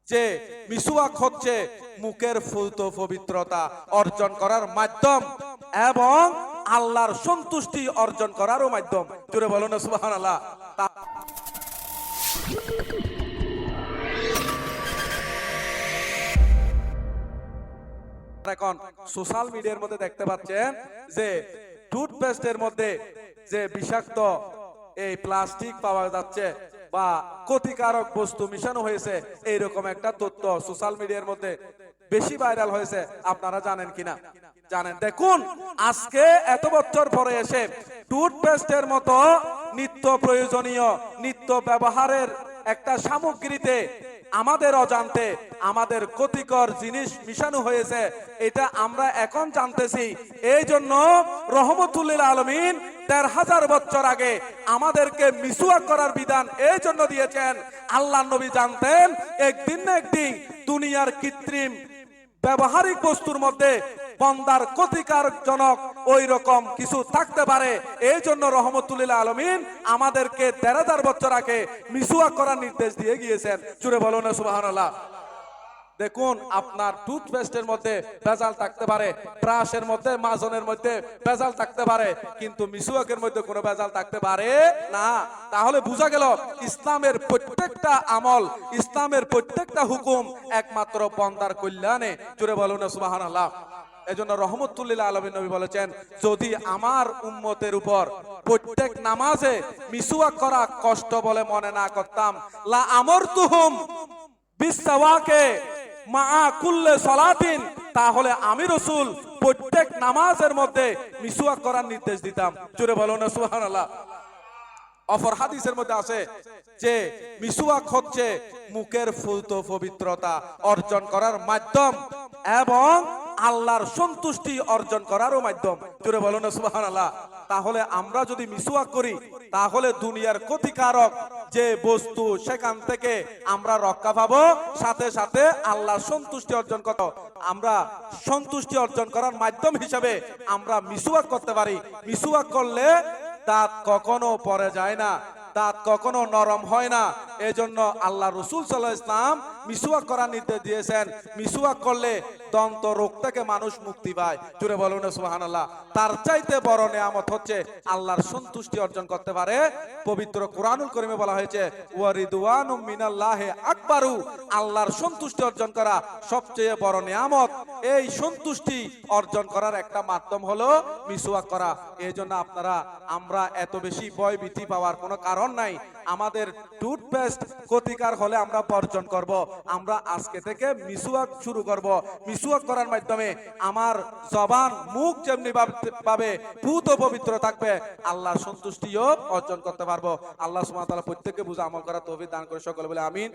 যে মিসওয়াক হচ্ছে মুখের ফুলত পবিত্রতা অর্জন করার মাধ্যম এবং আল্লাহর সন্তুষ্টি অর্জন করারও মাধ্যম। জোরে বলুন না সুবহানাল্লাহ। এখন সোশ্যাল মিডিয়ার মধ্যে দেখতে পাচ্ছেন যে টুথপেস্টের মধ্যে যে বিষাক্ত এই প্লাস্টিক পাওয়া যাচ্ছে বা ক্ষতিকারক বস্তু মিশানো হয়েছে, এইরকম একটা তথ্য সোশ্যাল মিডিয়ার মধ্যে বেশি ভাইরাল হয়েছে। আপনারা জানেন কিনা জানেন। দেখুন, আজকে এত বছর পরে এসে টুথপেস্টের মতো নিত্য প্রয়োজনীয় নিত্য ব্যবহারের একটা সামগ্রীতে আমাদের অজান্তে আমাদের ক্ষতিকর জিনিস মিশানো হয়েছে, এটা আমরা এখন জানতেছি। এই জন্য রহমতুল লিল আলামিন ১৩,০০০ বছর আগে আমাদেরকে মিসওয়াক করার বিধান এই জন্য দিয়েছেন। আল্লাহর নবী জানতেন একদিন না একদিন দুনিয়ার কৃত্রিম ব্যবহারিক বস্তুর মধ্যে বন্দার ক্ষতিকারজনক ওই রকম কিছু থাকতে পারে। এই জন্য রহমতুল লিল আলামিন আমাদেরকে ১৩,০০০ বছর আগে মিসওয়াক করার নির্দেশ দিয়ে গিয়েছেন। জোরে বলুন না সুবহানাল্লাহ। দেখুন, আপনার টুথপেস্টের মধ্যে ভেজাল থাকতে পারে, ব্রাশের মধ্যে মাজনের মধ্যে ভেজাল থাকতে পারে, কিন্তু মিসওয়াকের মধ্যে কোনো ভেজাল থাকতে পারে না। তাহলে বোঝা গেল ইসলামের প্রত্যেকটা আমল, ইসলামের প্রত্যেকটা হুকুম একমাত্র বান্দার কল্যাণে। জোরে বলুন না সুবহানাল্লাহ। এজন্য রহমতুল লিল আলামিন নবী বলেছেন, যদি আমার উম্মতের উপর প্রত্যেক নামাজে মিসওয়াক করা কষ্ট বলে মনে না করতাম, লা আমরতুহুম বিসওয়াকে মা কুল্লে সালাতিন, তাহলে আমি রাসূল প্রত্যেক নামাজের মধ্যে মিসওয়াক করার নির্দেশ দিতাম। জোরে বলুন না সুবহানাল্লাহ। অপর হাদিসের মধ্যে আছে যে মিসওয়াক হচ্ছে মুখের ফুলত পবিত্রতা অর্জন করার মাধ্যম এবং আল্লাহর সন্তুষ্টি অর্জন করারও মাধ্যম। জোরে বলুন না সুবহানাল্লাহ। তাহলে আমরা যদি মিসওয়াক করি তাহলে দুনিয়ার ক্ষতিকারক যে বস্তু সেখান থেকে আমরা রক্ষা পাবো, সাথে সাথে আল্লাহর সন্তুষ্টি অর্জন করব। আমরা সন্তুষ্টি অর্জন করার মাধ্যম হিসাবে আমরা মিসওয়াক করতে পারি। মিসওয়াক করলে দাঁত কখনো পড়ে যায় না, দাঁত কখনো নরম হয় না। এজন্য আল্লাহ রাসূল সাল্লাল্লাহু আলাইহি ওয়াসাল্লাম মিসওয়াক করার নির্দেশ দিয়েছেন। মিসওয়াক করলে দন্ত রোগ থেকে মানুষ মুক্তি পায়। জোরে বলুন না সুবহানাল্লাহ। তার চাইতে বড় নিয়ামত হচ্ছে আল্লাহর সন্তুষ্টি অর্জন করতে পারে। পবিত্র কোরআনুল কারীমে বলা হয়েছে, ওয়া রিদওয়ানুম মিনাল্লাহি আকবারু, আল্লাহর সন্তুষ্টি অর্জন করা সবচেয়ে বড় নিয়ামত। এই সন্তুষ্টি অর্জন করার একটা মাধ্যম হলো মিসওয়াক করা। এজন্য আমরা এত বেশি ভয় ভীতি পাওয়ার কোনো কারণ নাই। আমাদের টুথপেস্ট ক্ষতিকার হলে আমরা বর্জন করব। আমরা আজকে থেকে মিসওয়াক শুরু করব। মিসওয়াক করার মাধ্যমে আমার জবান মুখ যেমনি ভাবে পুত পবিত্র থাকবে, আল্লাহর সন্তুষ্টিও অর্জন করতে পারবো। আল্লাহ সুবহানাহু ওয়া তাআলা প্রত্যেককে বুঝে আমল করার তৌফিক দান করে সকলে বলে আমিন।